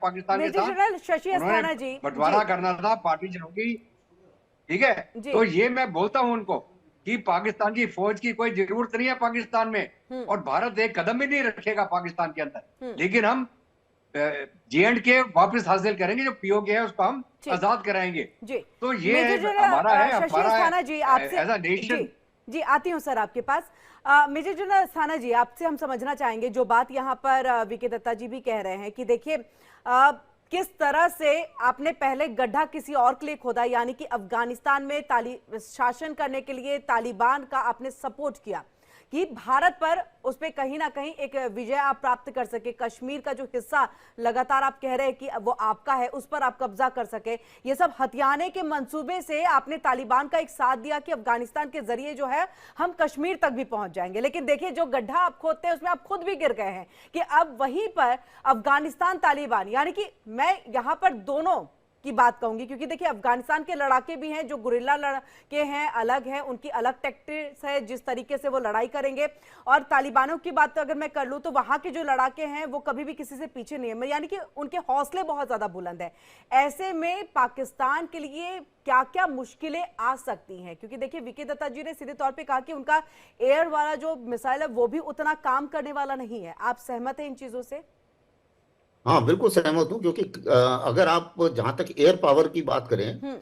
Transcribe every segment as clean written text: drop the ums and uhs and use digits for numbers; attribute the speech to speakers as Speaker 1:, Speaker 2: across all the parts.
Speaker 1: पाकिस्तान के
Speaker 2: मेजर
Speaker 1: साथ,
Speaker 2: जनरल शशि
Speaker 1: उन्होंने
Speaker 2: अस्थाना जी।
Speaker 1: बंटवारा
Speaker 2: जी
Speaker 1: करना था पार्टीशनों की, ठीक है।
Speaker 2: जी।
Speaker 1: तो ये मैं बोलता हूं उनको कि पाकिस्तान की फौज की कोई जरूरत नहीं है पाकिस्तान में,
Speaker 2: हम्म
Speaker 1: और भारत एक कदम भी नहीं रखेगा पाकिस्तान के अंदर।
Speaker 2: हम्म।
Speaker 1: लेकिन हम J&K वापस हासिल करेंगे, जो POK है उसको हम
Speaker 2: ठीक।
Speaker 1: आजाद कराएंगे।
Speaker 2: जी।
Speaker 1: तो ये
Speaker 2: मेजर
Speaker 1: हमारा
Speaker 2: जनरल
Speaker 1: है,
Speaker 2: शशि
Speaker 1: हमारा
Speaker 2: अस्थाना जी आपसे।
Speaker 1: As a
Speaker 2: ji
Speaker 1: nation.
Speaker 2: जी, आती हूं सर आपके पास। मेजर जनरल अस्थाना जी, आपसे हम समझना चाहेंगे जो बात यहाँ पर वीके दत्ता जी भी कह रहे हैं कि देखिए किस तरह से आपने पहले गड्ढा किसी और के लिए खोदा, यानी कि अफगानिस्तान में शासन करने के लिए तालिबान का आपने सपोर्ट किया कि भारत पर उस पर कहीं ना कहीं एक विजय आप प्राप्त कर सके। कश्मीर का जो हिस्सा लगातार आप कह रहे हैं कि वो आपका है, उस पर आप कब्जा कर सके। ये सब हथियाने के मंसूबे से आपने तालिबान का एक साथ दिया कि अफगानिस्तान के जरिए जो है हम कश्मीर तक भी पहुंच जाएंगे। लेकिन देखिए जो गड्ढा आप खोदते हैं उसमें आप खुद भी गिर गए हैं कि अब वहीं पर अफगानिस्तान तालिबान, यानी कि मैं यहां पर दोनों की बात कहूंगी क्योंकि देखिए अफगानिस्तान के लड़ाके भी हैं जो गुरिल्ला लड़के हैं, अलग हैं, उनकी अलग टैक्टिक्स है जिस तरीके से वो लड़ाई करेंगे। और तालिबानों की बात तो अगर मैं कर लूं तो वहां के जो लड़ाके हैं वो कभी भी किसी से पीछे नहीं है, यानी कि उनके हौसले बहुत ज्यादा बुलंद है। ऐसे में पाकिस्तान के लिए क्या क्या मुश्किलें आ सकती हैं? क्योंकि देखिए वीके दत्ता जी ने सीधे तौर पर कहा कि उनका एयर वाला जो मिसाइल है वो भी उतना काम करने वाला नहीं है। आप सहमत हैं इन चीजों से?
Speaker 3: हाँ, बिल्कुल सहमत हूँ, क्योंकि अगर आप जहां तक एयर पावर की बात करें,
Speaker 2: हम्म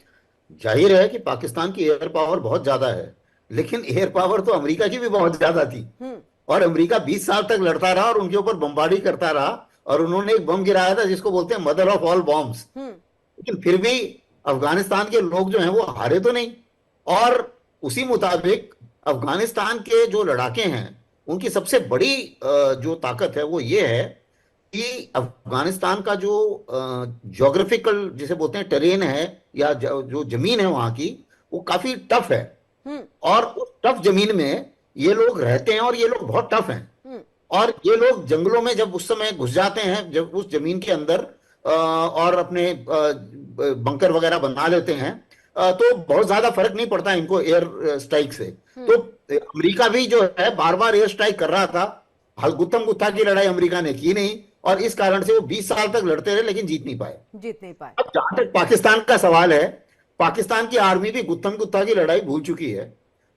Speaker 3: जाहिर है कि पाकिस्तान की एयर पावर बहुत ज्यादा है, लेकिन एयर पावर तो अमेरिका की भी बहुत ज्यादा थी।
Speaker 2: हम्म
Speaker 3: और अमेरिका 20 साल तक लड़ता रहा और उनके ऊपर बमबारी करता रहा, और उन्होंने एक बम गिराया था जिसको बोलते हैं मदर ऑफ ऑल बॉम्ब्स।
Speaker 2: हम्म
Speaker 3: लेकिन फिर भी अफगानिस्तान के लोग जो हैं वो हारे तो नहीं। और उसी मुताबिक अफगानिस्तान के जो लड़ाके हैं उनकी सबसे बड़ी जो ताकत है वो ये है कि अफगानिस्तान का जो ज्योग्राफिकल जिसे बोलते हैं टेरेन है, या जो जमीन है वहां की, वो काफी टफ है।
Speaker 2: हम्म
Speaker 3: और उस टफ जमीन में ये लोग रहते हैं, और ये लोग बहुत टफ हैं।
Speaker 2: हम्म
Speaker 3: और ये लोग जंगलों में जब उस समय घुस जाते हैं, जब उस जमीन के अंदर और अपने बंकर वगैरह बना लेते हैं, तो बहुत ज्यादा फर्क नहीं पड़ता इनको एयर स्ट्राइक से। तो अमेरिका भी जो है बार बार एयर स्ट्राइक कर रहा था, गुत्थम गुत्था की लड़ाई अमेरिका ने की नहीं, और इस कारण से वो 20 साल तक लड़ते रहे लेकिन जीत नहीं पाए।
Speaker 2: जीत नहीं पाए।
Speaker 3: अब जहां तक पाकिस्तान का सवाल है, पाकिस्तान की आर्मी भी गुत्थम गुत्था की लड़ाई भूल चुकी है।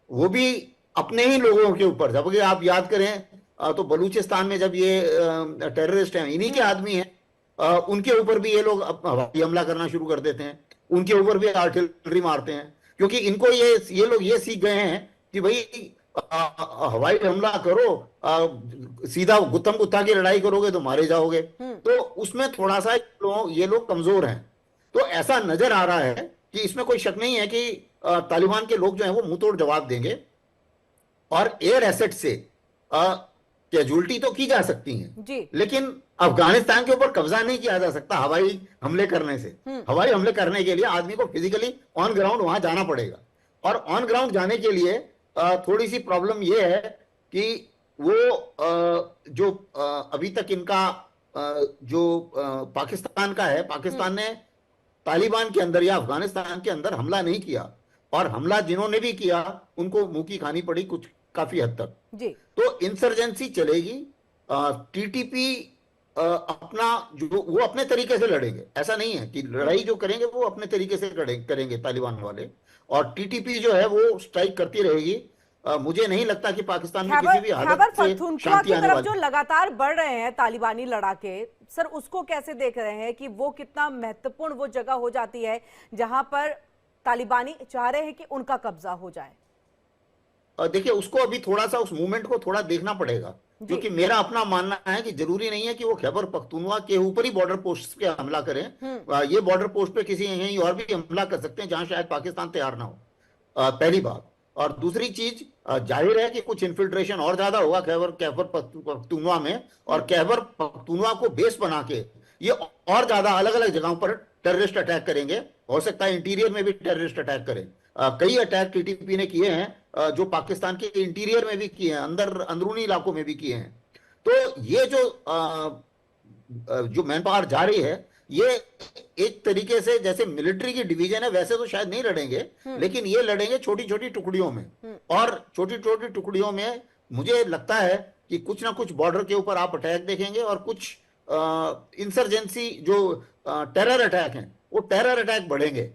Speaker 3: वो भी अपने ही लोगों के ऊपर, जब आप याद करें तो बलूचिस्तान में जब ये टेररिस्ट हैं, इन्हीं के आदमी हैं, उनके ऊपर भी ये लोग हवाई हमला करना शुरू कर देते हैं, उनके ऊपर भी आर्टिलरी मारते हैं। क्योंकि इनको ये लोग ये सीख गए हैं कि भाई हवाई हमला करो, सीधा गुत्थम गुत्था की लड़ाई करोगे तो मारे जाओगे। तो उसमें थोड़ा सा ये लोग कमजोर हैं। तो ऐसा नजर आ रहा है कि इसमें कोई शक नहीं है कि तालिबान के लोग जो हैं वो मुंह तोड़ जवाब देंगे, और एयर एसेट से कैजुअल्टी तो की जा सकती है,
Speaker 2: जी।
Speaker 3: लेकिन अफगानिस्तान के ऊपर कब्जा नहीं किया जा सकता हवाई हमले करने से। हवाई हमले करने के लिए आदमी को फिजिकली ऑन ग्राउंड वहां जाना पड़ेगा, और ऑन ग्राउंड जाने के लिए थोड़ी सी प्रॉब्लम यह है कि वो जो अभी तक इनका जो पाकिस्तान का है, पाकिस्तान ने तालिबान के अंदर या अफगानिस्तान के अंदर हमला नहीं किया, और हमला जिन्होंने भी किया उनको मुंह की खानी पड़ी कुछ काफी हद तक।
Speaker 2: जी।
Speaker 3: तो इंसर्जेंसी चलेगी। टीटीपी अपना जो वो अपने तरीके से लड़ेंगे, ऐसा नहीं है कि लड़ाई जो करेंगे वो अपने तरीके से करेंगे तालिबान वाले, और टीटीपी जो है वो स्ट्राइक करती रहेगी। मुझे नहीं लगता कि पाकिस्तान में
Speaker 2: खैबर
Speaker 3: किसी भी हालत
Speaker 2: खैबर
Speaker 3: से
Speaker 2: पख्तूनख्वा
Speaker 3: शांति
Speaker 2: की
Speaker 3: आने
Speaker 2: तरफ
Speaker 3: वाली
Speaker 2: जो
Speaker 3: है।
Speaker 2: लगातार बढ़ रहे हैं तालिबानी लड़ाके, सर उसको कैसे देख रहे हैं कि वो कितना महत्वपूर्ण वो जगह हो जाती है जहां पर तालिबानी चाह रहे हैं कि उनका कब्जा हो जाए?
Speaker 3: देखिए, उसको अभी थोड़ा सा उस मूवमेंट को थोड़ा देखना पड़ेगा,
Speaker 2: जी।
Speaker 3: क्योंकि मेरा अपना मानना है कि जरूरी नहीं है कि वो खैबर पख्तूनख्वा के ऊपर ही बॉर्डर पोस्ट पे हमला करें। ये बॉर्डर पोस्ट पे किसी कहीं और भी हमला कर सकते हैं जहां शायद पाकिस्तान तैयार ना हो, पहली बात। और दूसरी चीज, जाहिर है कि कुछ इन्फिल्ट्रेशन और ज्यादा होगा खैबर खैबर पख्तूनख्वा में, और खैबर पख्तूनख्वा को बेस बना के ये और ज्यादा अलग अलग जगहों पर टेररिस्ट अटैक करेंगे। हो सकता है इंटीरियर में भी टेररिस्ट अटैक करें। कई अटैक टीटीपी ने किए हैं, जो पाकिस्तान के इंटीरियर में भी किए हैं, अंदरूनी इलाकों में भी किए हैं। तो ये जो मैन पावर जा रही है, ये एक तरीके से जैसे मिलिट्री की डिवीजन है वैसे तो शायद नहीं लड़ेंगे, लेकिन ये लड़ेंगे छोटी छोटी टुकड़ियों में। और छोटी छोटी टुकड़ियों में मुझे लगता है कि कुछ ना कुछ बॉर्डर के ऊपर आप अटैक देखेंगे, और कुछ इंसर्जेंसी जो टेरर अटैक हैं वो टेरर अटैक बढ़ेंगे।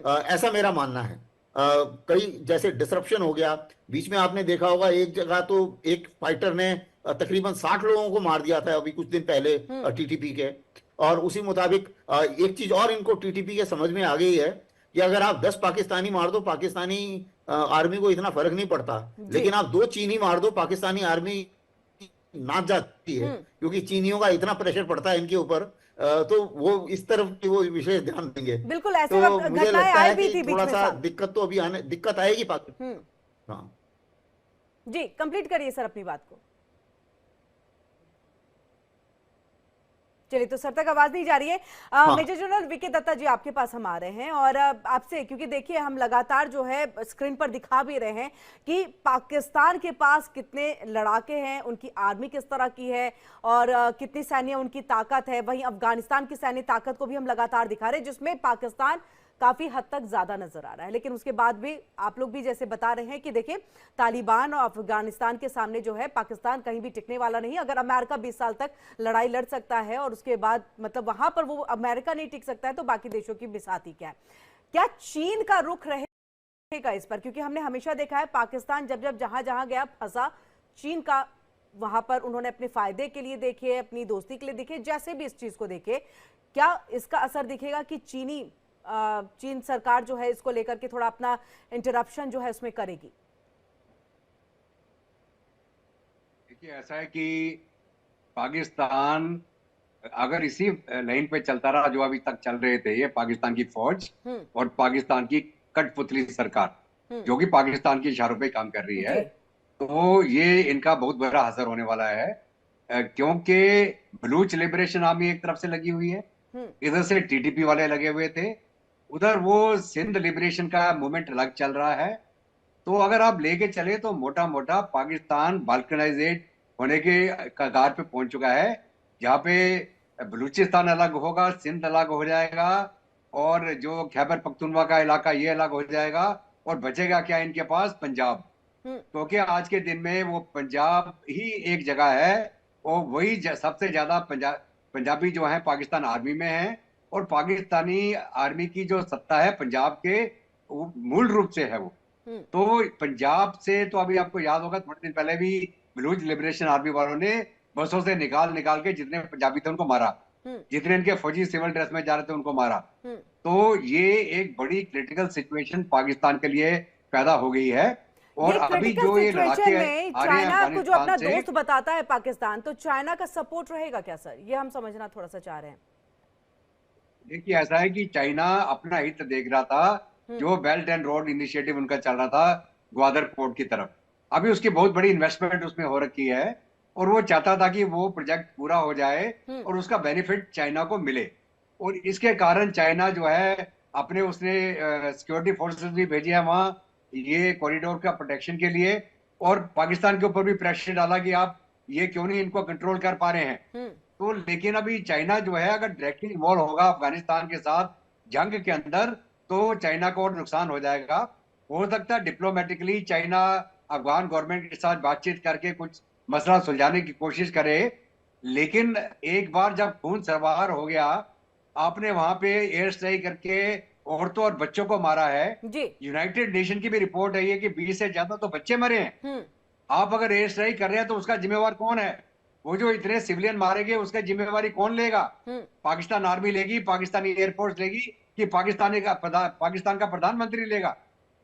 Speaker 3: ऐसा मेरा मानना है। कई जैसे डिसरप्शन हो गया, बीच में आपने देखा होगा एक जगह तो एक फाइटर ने तकरीबन 60 लोगों को मार दिया था अभी कुछ दिन पहले टीटीपी के। और उसी मुताबिक एक चीज और इनको टीटीपी के समझ में आ गई है कि अगर आप 10 पाकिस्तानी मार दो, पाकिस्तानी आर्मी को इतना फर्क नहीं पड़ता, लेकिन आप 2 चीनी मार दो, पाकिस्तानी आर्मी नाच जाती है, क्योंकि चीनियों का इतना प्रेशर पड़ता है इनके ऊपर। तो वो इस तरफ की वो विशेष ध्यान देंगे।
Speaker 2: बिल्कुल ऐसे
Speaker 3: तो
Speaker 2: वक्त
Speaker 3: मुझे
Speaker 2: घटनाएं
Speaker 3: लगता
Speaker 2: आई
Speaker 3: है
Speaker 2: भी
Speaker 3: कि
Speaker 2: थी बीच
Speaker 3: थोड़ा
Speaker 2: में
Speaker 3: सा
Speaker 2: साहब।
Speaker 3: दिक्कत तो अभी दिक्कत आएगी पाकिस्तान। हाँ
Speaker 2: जी, कंप्लीट करिए सर अपनी बात को। चलिए, तो सर तक आवाज नहीं जा रही है।
Speaker 3: हाँ
Speaker 2: मेजर जनरल वीके दत्ता जी, आपके पास हम आ रहे हैं और आपसे, क्योंकि देखिए हम लगातार जो है स्क्रीन पर दिखा भी रहे हैं कि पाकिस्तान के पास कितने लड़ाके हैं, उनकी आर्मी किस तरह की है और कितनी सैन्य उनकी ताकत है। वहीं अफगानिस्तान की सैन्य ताकत को भी हम लगातार दिखा रहे हैं, जिसमें पाकिस्तान काफी हद तक ज्यादा नजर आ रहा है। लेकिन उसके बाद भी आप लोग भी जैसे बता रहे हैं कि देखिए, तालिबान और अफगानिस्तान के सामने जो है पाकिस्तान कहीं भी टिकने वाला नहीं। अगर अमेरिका 20 साल तक लड़ाई लड़ सकता है और उसके बाद मतलब वहां पर वो अमेरिका नहीं टिक सकता है, तो बाकी देशों की बिसाती क्या है। क्या चीन का रुख रहेगा इस पर? क्योंकि हमने हमेशा देखा है पाकिस्तान जब जब जहां जहां गया फंसा, चीन का वहां पर उन्होंने अपने फायदे के लिए देखे, अपनी दोस्ती के लिए देखे, जैसे भी इस चीज को देखे। क्या इसका असर दिखेगा कि चीन सरकार जो है इसको लेकर के थोड़ा अपना इंटरप्शन जो है उसमें करेगी?
Speaker 1: देखिए, ऐसा है कि पाकिस्तान अगर इसी लाइन पे चलता रहा जो अभी तक चल रहे थे, ये पाकिस्तान की फौज और पाकिस्तान की कठपुतली सरकार जो कि पाकिस्तान के इशारों पे काम कर रही है, तो ये इनका बहुत बड़ा असर होने वाला है। क्योंकि बलूच लिबरेशन आर्मी एक तरफ से लगी हुई है, इधर से टीटीपी वाले लगे हुए थे, उधर वो सिंध लिबरेशन का मूवमेंट अलग चल रहा है। तो अगर आप लेके चले तो मोटा मोटा पाकिस्तान बाल्कनाइजेड होने के कगार पे पहुंच चुका है, जहाँ पे बलूचिस्तान अलग होगा, सिंध अलग हो जाएगा और जो खैबर पख्तूनवा का इलाका ये अलग हो जाएगा, और बचेगा क्या इनके पास? पंजाब। क्योंकि आज के दिन में वो पंजाब ही एक जगह है, और वही सबसे ज्यादा पंजाबी जो है पाकिस्तान आर्मी में है, और पाकिस्तानी आर्मी की जो सत्ता है पंजाब के, वो मूल रूप से है वो। तो पंजाब से तो अभी आपको याद होगा थोड़े दिन पहले भी बलूच लिबरेशन आर्मी वालों ने बसों से निकाल निकाल के जितने पंजाबी थे उनको मारा, जितने इनके फौजी सिविल ड्रेस में जा रहे थे उनको मारा। तो ये एक बड़ी क्रिटिकल सिचुएशन पाकिस्तान के लिए पैदा हो गई है। और अभी जो ये लड़ाके आ रहे हैं
Speaker 2: चाइना को जो अपना
Speaker 1: अफगानिस्तान से,
Speaker 2: दोस्त बताता है पाकिस्तान, तो चाइना का सपोर्ट रहेगा क्या सर? ये हम समझना थोड़ा सा चाह रहे हैं।
Speaker 1: देखिए ऐसा है कि चाइना अपना हित देख रहा था, जो बेल्ट एंड रोड इनिशिएटिव उनका चल रहा था ग्वादर पोर्ट की तरफ, अभी उसकी बहुत बड़ी इन्वेस्टमेंट उसमें हो रखी है, और वो चाहता था कि वो प्रोजेक्ट पूरा हो जाए और उसका बेनिफिट चाइना को मिले। और इसके कारण चाइना जो है अपने उसने सिक्योरिटी फोर्सेस भी भेजी है वहां, ये कॉरिडोर का प्रोटेक्शन के लिए, और पाकिस्तान के ऊपर भी प्रेशर डाला कि आप ये क्यों नहीं इनको कंट्रोल कर पा रहे हैं। तो लेकिन अभी चाइना जो है अगर डायरेक्टली इन्वॉल्व होगा अफगानिस्तान के साथ जंग के अंदर, तो चाइना को और नुकसान हो जाएगा। हो सकता है डिप्लोमेटिकली चाइना अफगान गवर्नमेंट के साथ बातचीत करके कुछ मसला सुलझाने की कोशिश करे, लेकिन एक बार जब खून सवार हो गया, आपने वहां पे एयर स्ट्राइक करके औरतों और बच्चों को मारा है। यूनाइटेड नेशन की भी रिपोर्ट है ये कि 20 से ज्यादा तो बच्चे मरे हैं। आप अगर एयर स्ट्राइक कर रहे हैं तो उसका जिम्मेवार कौन है? वो जो इतने सिविलियन मारे गए उसका जिम्मेवारी कौन लेगा? पाकिस्तान आर्मी लेगी, पाकिस्तानी एयरफोर्स लेगी, कि पाकिस्तान का प्रधानमंत्री लेगा,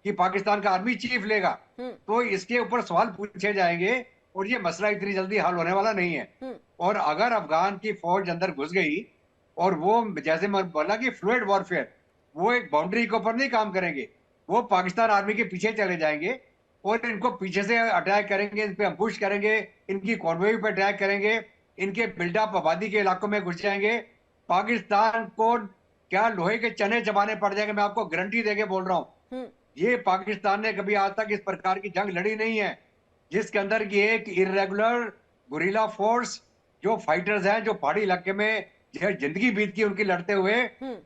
Speaker 1: कि पाकिस्तान का आर्मी चीफ लेगा? तो इसके ऊपर सवाल पूछे जाएंगे, और ये मसला इतनी जल्दी हल होने वाला नहीं है। और अगर अफगान की फौज अंदर घुस गई, और वो जैसे मैं बोला कि फ्लूइड वॉरफेयर, वो एक बाउंड्री के ऊपर नहीं काम करेंगे, वो पाकिस्तान आर्मी के पीछे चले जाएंगे और इनको पीछे से अटैक करेंगे, इन पे अम्बुश करेंगे, इनकी कॉन्वॉय पे अटैक करेंगे, इनके बिल्डअप आबादी के इलाकों में घुस जाएंगे। पाकिस्तान को क्या लोहे के चने चबाने पड़ जाएंगे, मैं आपको गारंटी देके बोल रहा हूँ। ये पाकिस्तान ने कभी आज तक इस प्रकार की जंग लड़ी नहीं है, जिसके अंदर की एक इरेगुलर गुरिल्ला फोर्स, जो फाइटर्स हैं, जो पहाड़ी इलाके में जिंदगी बीत की उनकी लड़ते हुए,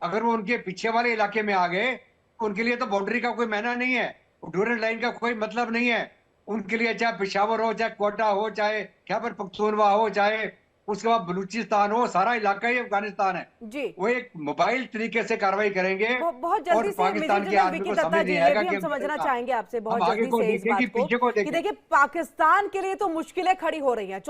Speaker 1: अगर वो उनके पीछे वाले इलाके में आ गए, तो उनके लिए तो बाउंड्री का कोई मायना नहीं है, ड्यूरेंट लाइन का कोई मतलब नहीं है उनके लिए। चाहे पेशावर हो, चाहे कोटा हो, चाहे खैबर पख्तूनवा हो, चाहे उसके बाद बलूचिस्तान हो, सारा इलाका ही अफगानिस्तान है।
Speaker 2: जी
Speaker 1: वो एक मोबाइल तरीके से कार्रवाई करेंगे
Speaker 2: बहुत
Speaker 1: और
Speaker 2: जल्दी से
Speaker 1: पाकिस्तान
Speaker 2: मेजर
Speaker 1: के
Speaker 2: जनरल
Speaker 1: आर्मी
Speaker 2: विकी
Speaker 1: को
Speaker 2: दत्ता
Speaker 1: समझ
Speaker 2: जी
Speaker 1: नहीं
Speaker 2: ये
Speaker 1: आएगा
Speaker 2: भी
Speaker 1: कि
Speaker 2: हम समझना चाहेंगे आपसे
Speaker 1: हम
Speaker 2: बहुत
Speaker 1: आगे
Speaker 2: जल्दी
Speaker 1: को
Speaker 2: से इस
Speaker 1: देखें कि
Speaker 2: बात को
Speaker 1: पीछे को
Speaker 2: कि
Speaker 1: देखें।
Speaker 2: देखिए पाकिस्तान के लिए तो मुश्किलें खड़ी हो रही हैं।